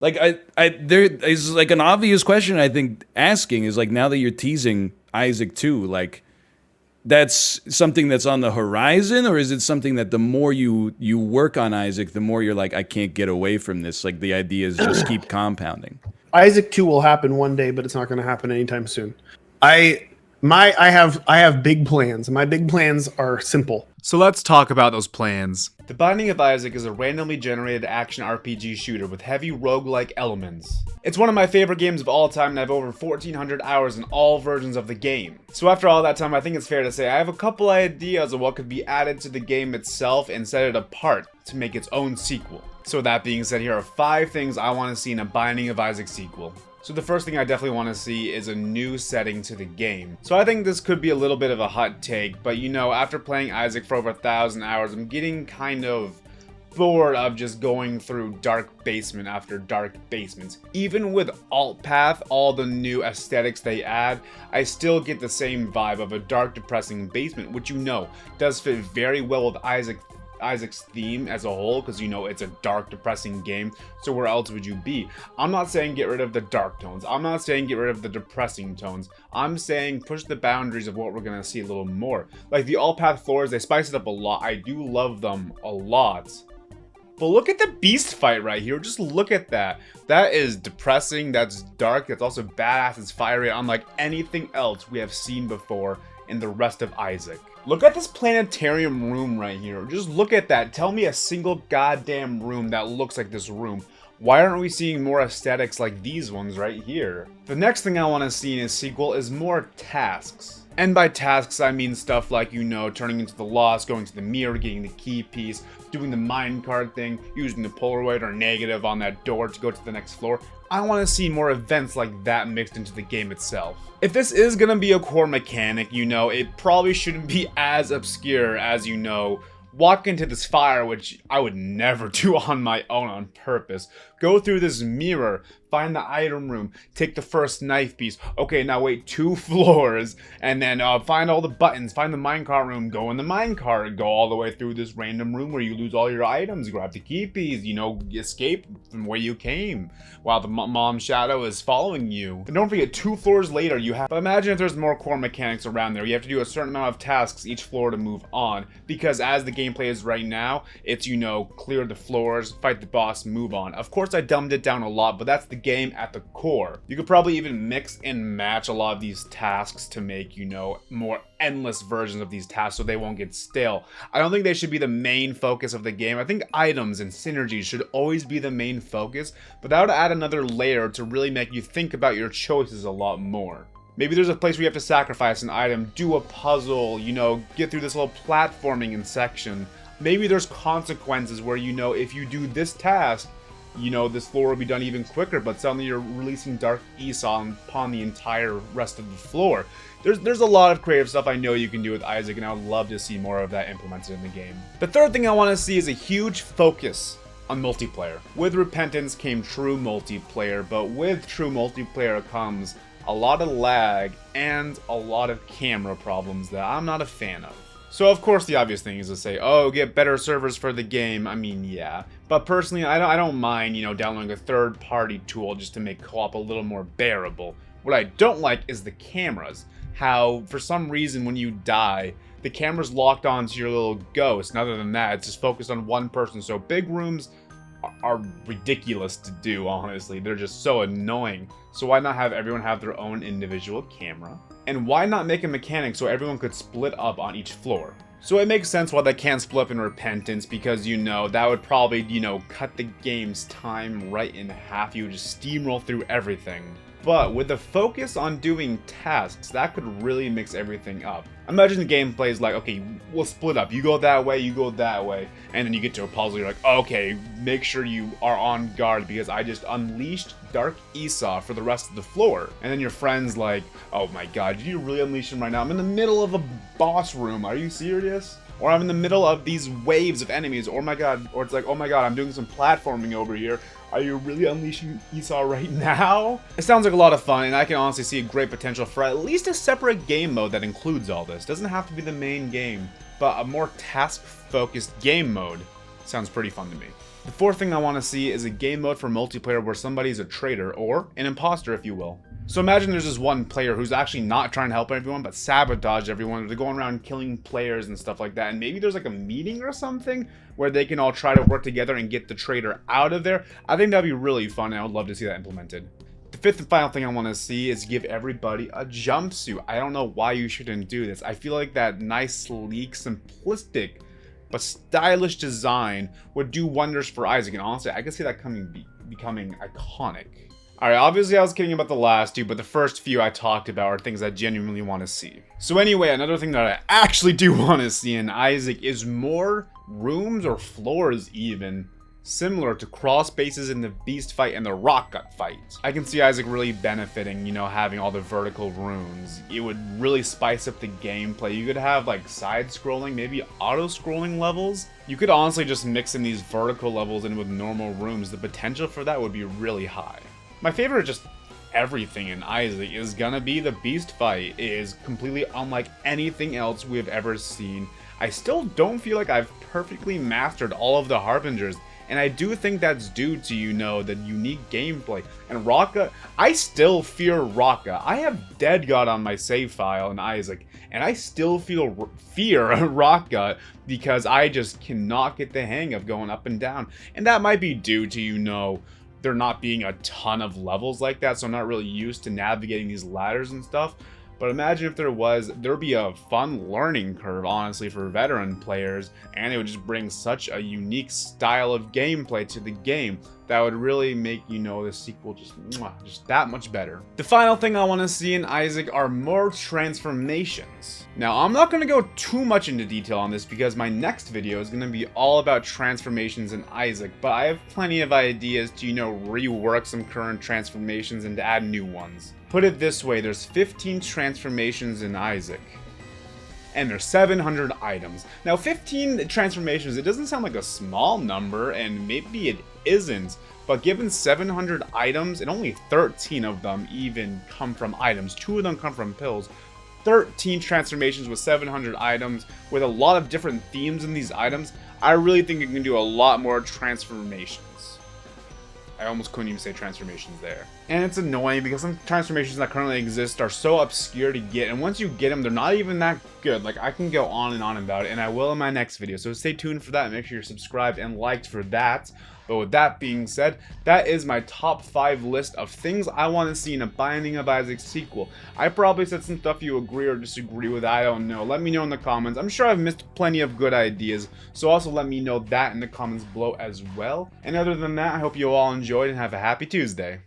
Like there is like an obvious question I think asking is like now that you're teasing Isaac 2, like that's something that's on the horizon, or is it something that the more you work on Isaac, the more you're like I can't get away from this, like the ideas just keep compounding. Isaac 2 will happen one day, but it's not going to happen anytime soon. I I have big plans. My big plans are simple. So let's talk about those plans. The Binding of Isaac is a randomly generated action RPG shooter with heavy roguelike elements. It's one of my favorite games of all time, and I have over 1,400 hours in all versions of the game. So after all that time, I think it's fair to say I have a couple ideas of what could be added to the game itself and set it apart to make its own sequel. So that being said, here are 5 things I want to see in a Binding of Isaac sequel. So the first thing I definitely want to see is a new setting to the game. So I think this could be a little bit of a hot take, but you know, after playing Isaac for over 1,000 hours, I'm getting kind of bored of just going through dark basement after dark basements. Even with Alt Path, all the new aesthetics they add, I still get the same vibe of a dark, depressing basement, which you know does fit very well with Isaac's theme as a whole, because you know it's a dark, depressing game, so where else would you be? I'm not saying get rid of the dark tones, I'm not saying get rid of the depressing tones, I'm saying push the boundaries of what we're gonna see a little more. Like the all path floors, they spice it up a lot, I do love them a lot. But look at the beast fight right here, just look at that. That is depressing, that's dark, that's also badass, it's fiery, unlike anything else we have seen before in the rest of Isaac. Look at this planetarium room right here. Just look at that. Tell me a single goddamn room that looks like this room. Why aren't we seeing more aesthetics like these ones right here? The next thing I want to see in a sequel is more tasks. And by tasks, I mean stuff like, you know, turning into the Lost, going to the mirror, getting the key piece, doing the minecart thing, using the Polaroid or negative on that door to go to the next floor. I want to see more events like that mixed into the game itself. If this is gonna be a core mechanic, you know, it probably shouldn't be as obscure as, you know, walk into this fire, which I would never do on my own on purpose. Go through this mirror, find the item room, take the first knife piece. Okay, now wait 2 floors, and then find all the buttons, find the minecart room, go in the minecart, go all the way through this random room where you lose all your items, grab the key piece, you know, escape from where you came while the mom shadow is following you. And don't forget, 2 floors later, you have. But imagine if there's more core mechanics around there. You have to do a certain amount of tasks each floor to move on, because as the gameplay is right now, it's, you know, clear the floors, fight the boss, move on. Of course, I dumbed it down a lot, but that's the game at the core. You could probably even mix and match a lot of these tasks to make, you know, more endless versions of these tasks so they won't get stale. I don't think they should be the main focus of the game. I think items and synergies should always be the main focus, but that would add another layer to really make you think about your choices a lot more. Maybe there's a place where you have to sacrifice an item, do a puzzle, you know, get through this little platforming in section. Maybe there's consequences where, you know, if you do this task, you know, this floor will be done even quicker, but suddenly you're releasing Dark Esau upon the entire rest of the floor. There's a lot of creative stuff I know you can do with Isaac, and I would love to see more of that implemented in the game. The third thing I want to see is a huge focus on multiplayer. With Repentance came true multiplayer, but with true multiplayer comes a lot of lag and a lot of camera problems that I'm not a fan of. So of course the obvious thing is to say, oh, get better servers for the game. I mean, yeah. But personally, I don't mind, you know, downloading a third-party tool just to make co-op a little more bearable. What I don't like is the cameras. How, for some reason, when you die, the camera's locked onto your little ghost. And other than that, it's just focused on one person. So big rooms are ridiculous to do, honestly. They're just so annoying. So why not have everyone have their own individual camera? And why not make a mechanic so everyone could split up on each floor? So it makes sense why they can't split up in Repentance, because, you know, that would probably, you know, cut the game's time right in half. You would just steamroll through everything. But with the focus on doing tasks, that could really mix everything up. Imagine the gameplay is like, okay, we'll split up. You go that way, you go that way. And then you get to a puzzle, you're like, okay, make sure you are on guard because I just unleashed Dark Esau for the rest of the floor. And then your friend's like, oh my god, did you really unleash him right now? I'm in the middle of a boss room, are you serious? Or I'm in the middle of these waves of enemies, oh my god, or it's like, oh my god, I'm doing some platforming over here. Are you really unleashing Esau right now? It sounds like a lot of fun, and I can honestly see a great potential for at least a separate game mode that includes all this. Doesn't have to be the main game, but a more task-focused game mode. Sounds pretty fun to me. The fourth thing I want to see is a game mode for multiplayer where somebody's a traitor, or an imposter if you will. So imagine there's this one player who's actually not trying to help everyone, but sabotage everyone. They're going around killing players and stuff like that. And maybe there's like a meeting or something where they can all try to work together and get the traitor out of there. I think that'd be really fun, and I would love to see that implemented. The fifth and final thing I want to see is give everybody a jumpsuit. I don't know why you shouldn't do this. I feel like that nice, sleek, simplistic, but stylish design would do wonders for Isaac, and honestly, I could see that becoming iconic. Alright, obviously I was kidding about the last two, but the first few I talked about are things I genuinely want to see. So anyway, another thing that I actually do want to see in Isaac is more rooms or floors even, similar to crawl spaces in the beast fight and the rock gut fight. I can see Isaac really benefiting, you know, having all the vertical rooms. It would really spice up the gameplay. You could have like side-scrolling, maybe auto-scrolling levels. You could honestly just mix in these vertical levels in with normal rooms. The potential for that would be really high. My favorite just everything in Isaac is gonna be the beast fight. It is completely unlike anything else we've ever seen. I still don't feel like I've perfectly mastered all of the Harbingers, and I do think that's due to, you know, the unique gameplay. And Rocka, I still fear Rocka. I have Dead God on my save file in Isaac, and I still fear Rocka because I just cannot get the hang of going up and down. And that might be due to, you know, there not being a ton of levels like that, so I'm not really used to navigating these ladders and stuff. But imagine if there'd be a fun learning curve, honestly, for veteran players, and it would just bring such a unique style of gameplay to the game that would really make, you know, the sequel just that much better. The final thing I want to see in Isaac are more transformations. Now, I'm not going to go too much into detail on this because my next video is going to be all about transformations in Isaac, but I have plenty of ideas to, you know, rework some current transformations and to add new ones. Put it this way, there's 15 transformations in Isaac, and there's 700 items. Now 15 transformations, it doesn't sound like a small number, and maybe it isn't, but given 700 items, and only 13 of them even come from items, 2 of them come from pills, 13 transformations with 700 items, with a lot of different themes in these items, I really think you can do a lot more transformations. I almost couldn't even say transformations there. And it's annoying because some transformations that currently exist are so obscure to get, and once you get them, they're not even that good. Like, I can go on and on about it, and I will in my next video, so stay tuned for that, and make sure you're subscribed and liked for that. But with that being said, that is my top 5 list of things I want to see in a Binding of Isaac sequel. I probably said some stuff you agree or disagree with, I don't know. Let me know in the comments. I'm sure I've missed plenty of good ideas, so also let me know that in the comments below as well. And other than that, I hope you all enjoyed and have a happy Tuesday.